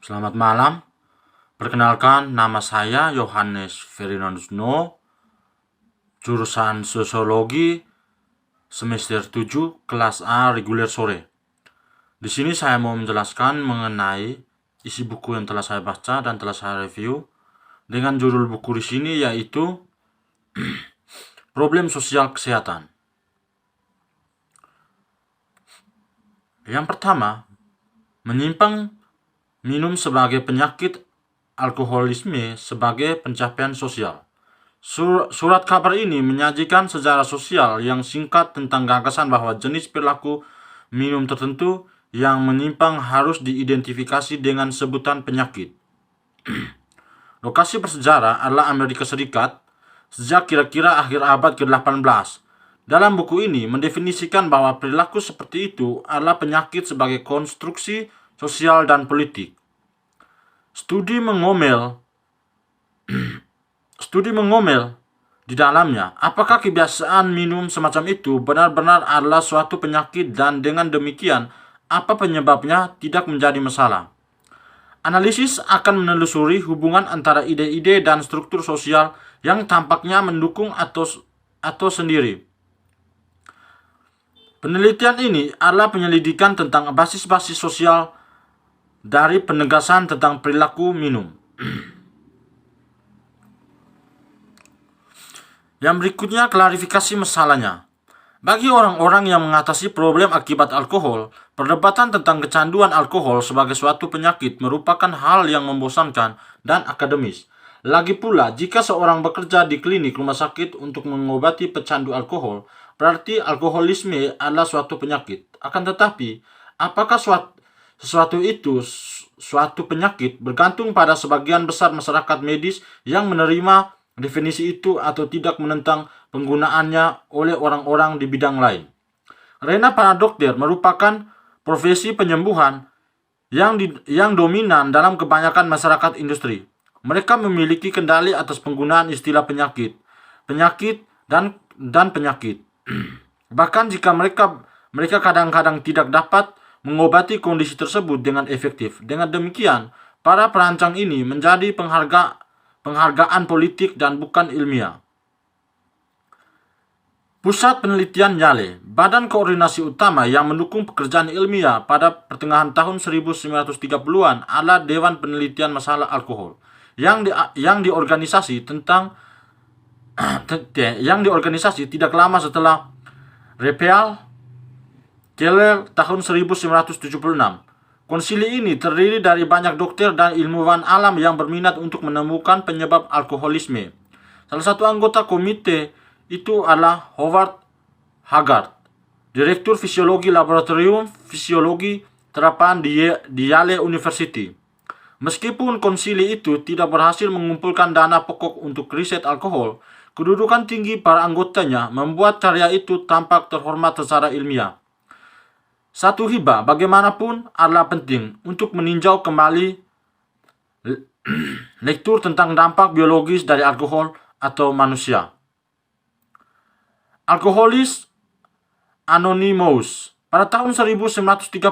Selamat malam. Perkenalkan, nama saya Yohanes Ferdinandus No, jurusan Sosiologi semester 7, kelas A reguler sore. Di sini saya mau menjelaskan mengenai isi buku yang telah saya baca dan telah saya review dengan judul buku di sini yaitu Problem Sosial Kesehatan. Yang pertama, menyimpang minum sebagai penyakit, alkoholisme sebagai pencapaian sosial. Surat kabar ini menyajikan sejarah sosial yang singkat tentang gagasan bahwa jenis perilaku minum tertentu yang menyimpang harus diidentifikasi dengan sebutan penyakit. Lokasi bersejarah adalah Amerika Serikat sejak kira-kira akhir abad ke-18. Dalam buku ini mendefinisikan bahwa perilaku seperti itu adalah penyakit sebagai konstruksi sosial dan politik. Studi mengomel di dalamnya apakah kebiasaan minum semacam itu benar-benar adalah suatu penyakit dan dengan demikian apa penyebabnya tidak menjadi masalah. Analisis akan menelusuri hubungan antara ide-ide dan struktur sosial yang tampaknya mendukung atau sendiri. Penelitian ini adalah penyelidikan tentang basis-basis sosial dari penegasan tentang perilaku minum. Yang berikutnya klarifikasi masalahnya. Bagi orang-orang yang mengatasi problem akibat alkohol, perdebatan tentang kecanduan alkohol sebagai suatu penyakit merupakan hal yang membosankan dan akademis. Lagi pula, jika seorang bekerja di klinik rumah sakit untuk mengobati pecandu alkohol, berarti alkoholisme adalah suatu penyakit. Akan tetapi, apakah suatu penyakit bergantung pada sebagian besar masyarakat medis yang menerima definisi itu atau tidak menentang penggunaannya oleh orang-orang di bidang lain. Karena para dokter merupakan profesi penyembuhan yang dominan dalam kebanyakan masyarakat industri. Mereka memiliki kendali atas penggunaan istilah penyakit dan penyakit. Bahkan jika mereka kadang-kadang tidak dapat mengobati kondisi tersebut dengan efektif. Dengan demikian, para perancang ini menjadi penghargaan politik dan bukan ilmiah. Pusat Penelitian Yale, badan koordinasi utama yang mendukung pekerjaan ilmiah pada pertengahan tahun 1930-an adalah Dewan Penelitian Masalah Alkohol yang diorganisasi tidak lama setelah repeal Keller tahun 1976. Konsili ini terdiri dari banyak dokter dan ilmuwan alam yang berminat untuk menemukan penyebab alkoholisme. Salah satu anggota komite itu adalah Howard Haggard, Direktur Fisiologi Laboratorium Fisiologi Terapan di Yale University. Meskipun konsili itu tidak berhasil mengumpulkan dana pokok untuk riset alkohol, kedudukan tinggi para anggotanya membuat karya itu tampak terhormat secara ilmiah. Satu hibah bagaimanapun adalah penting untuk meninjau kembali lektur tentang dampak biologis dari alkohol atau manusia. Alkoholis Anonymous. Pada tahun 1935,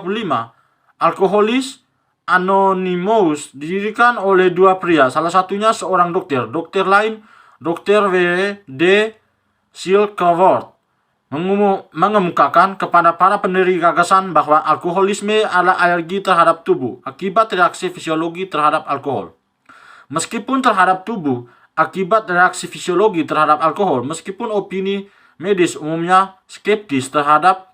Alkoholis Anonymous didirikan oleh dua pria, salah satunya seorang dokter. Dokter lain, Dr. W.D. Silkworth, mengemukakan kepada para pendiri gagasan bahwa alkoholisme adalah alergi terhadap tubuh akibat reaksi fisiologi terhadap alkohol. Meskipun terhadap tubuh akibat reaksi fisiologi terhadap alkohol, meskipun opini medis umumnya skeptis terhadap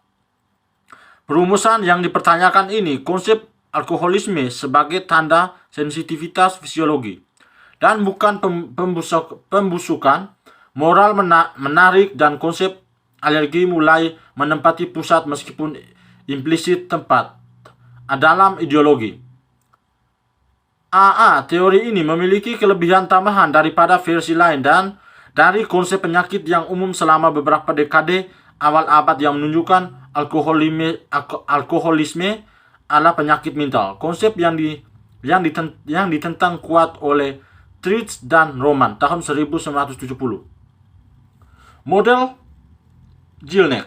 perumusan yang dipertanyakan ini, konsep alkoholisme sebagai tanda sensitivitas fisiologi dan bukan pembusukan moral menarik dan konsep alergi mulai menempati pusat meskipun implisit tempat dalam ideologi. Teori ini memiliki kelebihan tambahan daripada versi lain dan dari konsep penyakit yang umum selama beberapa dekade awal abad yang menunjukkan alkoholisme adalah penyakit mental. Konsep yang ditentang kuat oleh Tritz dan Roman tahun 1970. Model Jelinek,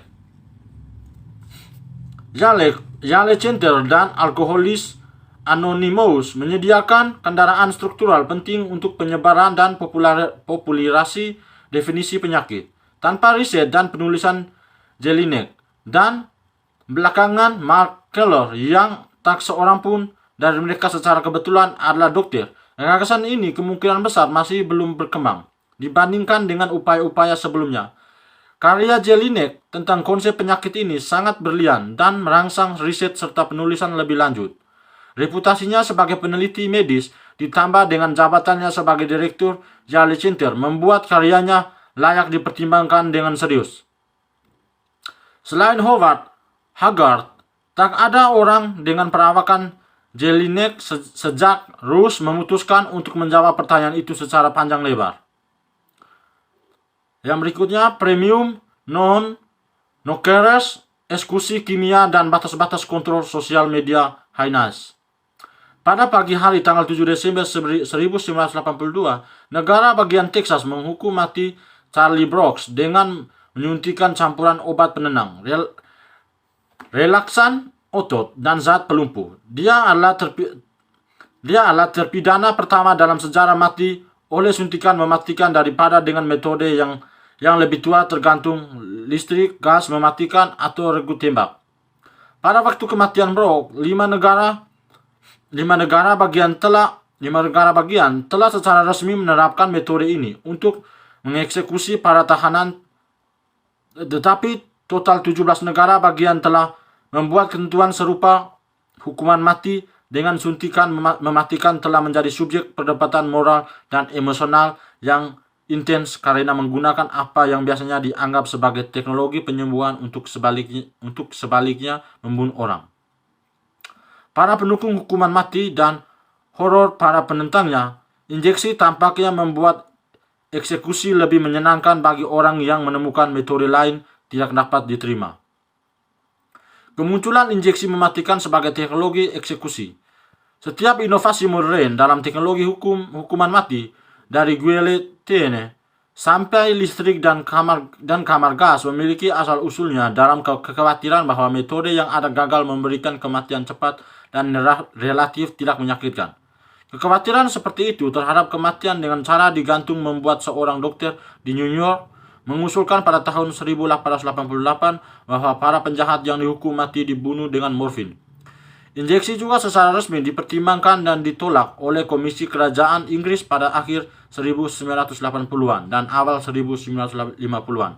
Yale Center dan Alkoholis Anonymous menyediakan kendaraan struktural penting untuk penyebaran dan popularisasi definisi penyakit. Tanpa riset dan penulisan Jelinek dan belakangan Mark Keller yang tak seorang pun dari mereka secara kebetulan adalah dokter, gagasan ini kemungkinan besar masih belum berkembang dibandingkan dengan upaya-upaya sebelumnya. Karya Jelinek tentang konsep penyakit ini sangat berlian dan merangsang riset serta penulisan lebih lanjut. Reputasinya sebagai peneliti medis ditambah dengan jabatannya sebagai direktur Yale Center membuat karyanya layak dipertimbangkan dengan serius. Selain Howard Haggard, tak ada orang dengan perawakan Jelinek sejak Rush memutuskan untuk menjawab pertanyaan itu secara panjang lebar. Yang berikutnya, premium non-nuklear, eksekusi kimia, dan batas-batas kontrol sosial media Haines. Pada pagi hari tanggal 7 Desember 1982, negara bagian Texas menghukum mati Charlie Brooks dengan menyuntikkan campuran obat penenang, relaksan otot, dan zat pelumpuh. Dia adalah terpidana pertama dalam sejarah mati oleh suntikan mematikan daripada dengan metode yang lebih tua tergantung listrik, gas mematikan, atau regu tembak. Pada waktu kematian Brooks, lima negara bagian telah secara resmi menerapkan metode ini untuk mengeksekusi para tahanan, tetapi total 17 negara bagian telah membuat ketentuan serupa. Hukuman mati dengan suntikan mematikan telah menjadi subjek perdebatan moral dan emosional yang intens karena menggunakan apa yang biasanya dianggap sebagai teknologi penyembuhan untuk sebaliknya membunuh orang. Para pendukung hukuman mati dan horor para penentangnya, injeksi tampaknya membuat eksekusi lebih menyenangkan bagi orang yang menemukan metode lain tidak dapat diterima. Kemunculan injeksi mematikan sebagai teknologi eksekusi. Setiap inovasi modern dalam teknologi hukuman mati, dari guillotine sampai listrik dan kamar gas, memiliki asal-usulnya dalam kekhawatiran bahwa metode yang ada gagal memberikan kematian cepat dan relatif tidak menyakitkan. Kekhawatiran seperti itu terhadap kematian dengan cara digantung membuat seorang dokter di New York mengusulkan pada tahun 1888 bahwa para penjahat yang dihukum mati dibunuh dengan morfin. Injeksi juga secara resmi dipertimbangkan dan ditolak oleh Komisi Kerajaan Inggris pada akhir 1980-an dan awal 1950-an.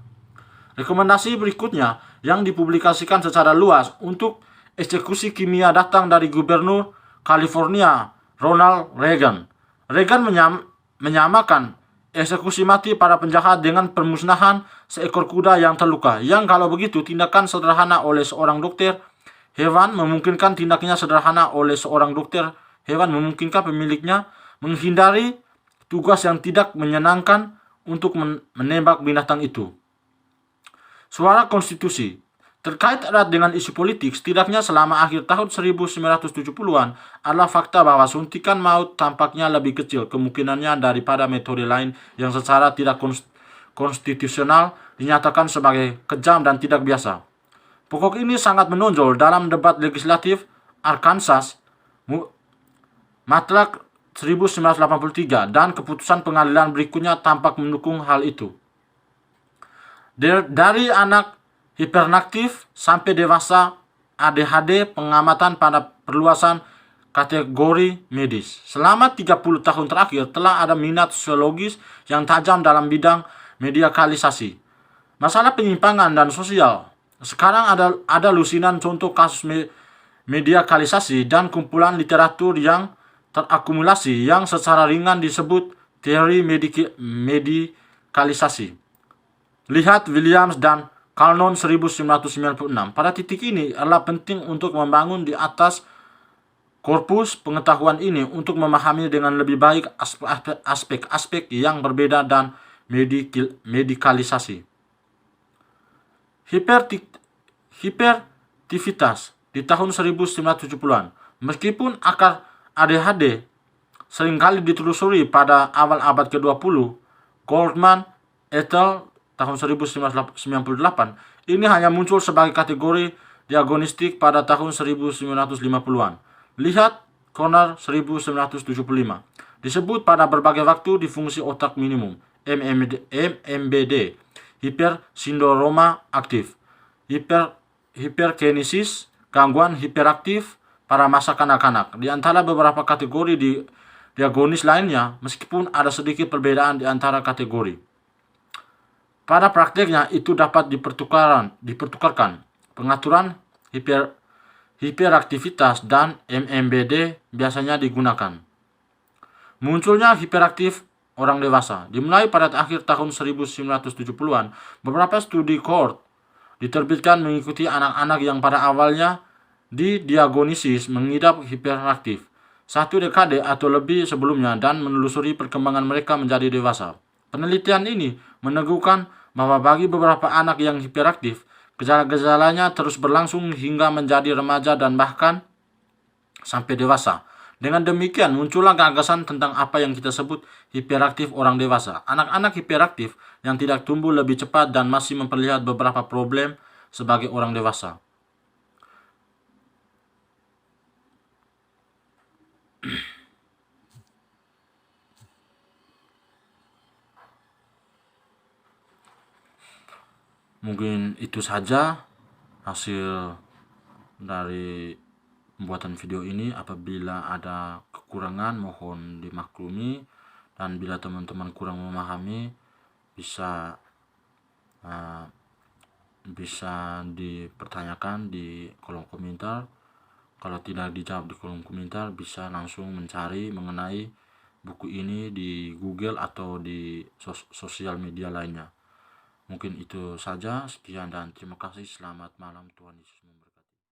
Rekomendasi berikutnya yang dipublikasikan secara luas untuk eksekusi kimia datang dari Gubernur California Ronald Reagan. Reagan menyamakan eksekusi mati para penjahat dengan permusnahan seekor kuda yang terluka, yang kalau begitu tindakan sederhana oleh seorang dokter hewan memungkinkan tindakannya sederhana oleh seorang dokter hewan memungkinkan pemiliknya menghindari tugas yang tidak menyenangkan untuk menembak binatang itu. Suara konstitusi. Terkait erat dengan isu politik, setidaknya selama akhir tahun 1970-an adalah fakta bahwa suntikan maut tampaknya lebih kecil kemungkinannya daripada metode lain yang secara tidak konstitusional dinyatakan sebagai kejam dan tidak biasa. Pokok ini sangat menonjol dalam debat legislatif Arkansas Matlak 1983 dan keputusan pengadilan berikutnya tampak mendukung hal itu. Dari anak hiperaktif sampai dewasa ADHD, pengamatan pada perluasan kategori medis. Selama 30 tahun terakhir telah ada minat sosiologis yang tajam dalam bidang medikalisasi. Masalah penyimpangan dan sosial. Sekarang ada lusinan contoh kasus medikalisasi dan kumpulan literatur yang terakumulasi yang secara ringan disebut teori medikalisasi. Lihat Williams dan Calnon 1996. Pada titik ini adalah penting untuk membangun di atas korpus pengetahuan ini untuk memahami dengan lebih baik aspek-aspek yang berbeda dan medikalisasi. Hiperaktivitas di tahun 1970-an. Meskipun akar ADHD seringkali ditelusuri pada awal abad ke-20, Goldman et al. Tahun 1998, ini hanya muncul sebagai kategori diagnostik pada tahun 1950-an. Lihat Corner 1975. Disebut pada berbagai waktu difungsi otak minimum, MMBD, hipersindroma aktif, hiperkinesis, gangguan hiperaktif pada masa kanak-kanak. Di antara beberapa kategori di diagonis lainnya, meskipun ada sedikit perbedaan di antara kategori. Pada prakteknya itu dapat dipertukarkan. Pengaturan hiperaktivitas dan MMBD biasanya digunakan. Munculnya hiperaktif orang dewasa. Dimulai pada akhir tahun 1970-an, beberapa studi cohort diterbitkan mengikuti anak-anak yang pada awalnya didiagnosis mengidap hiperaktif 1 dekade atau lebih sebelumnya dan menelusuri perkembangan mereka menjadi dewasa. Penelitian ini meneguhkan bahwa bagi beberapa anak yang hiperaktif, gejala-gejalanya terus berlangsung hingga menjadi remaja dan bahkan sampai dewasa. Dengan demikian muncullah gagasan tentang apa yang kita sebut hiperaktif orang dewasa. Anak-anak hiperaktif yang tidak tumbuh lebih cepat dan masih memperlihat beberapa problem sebagai orang dewasa. Mungkin itu saja hasil dari pembuatan video ini. Apabila ada kekurangan mohon dimaklumi, dan bila teman-teman kurang memahami bisa dipertanyakan di kolom komentar. Kalau tidak dijawab di kolom komentar, bisa langsung mencari mengenai buku ini di Google atau di sosial media lainnya. Mungkin itu saja, sekian dan terima kasih. Selamat malam, Tuhan Yesus memberkati.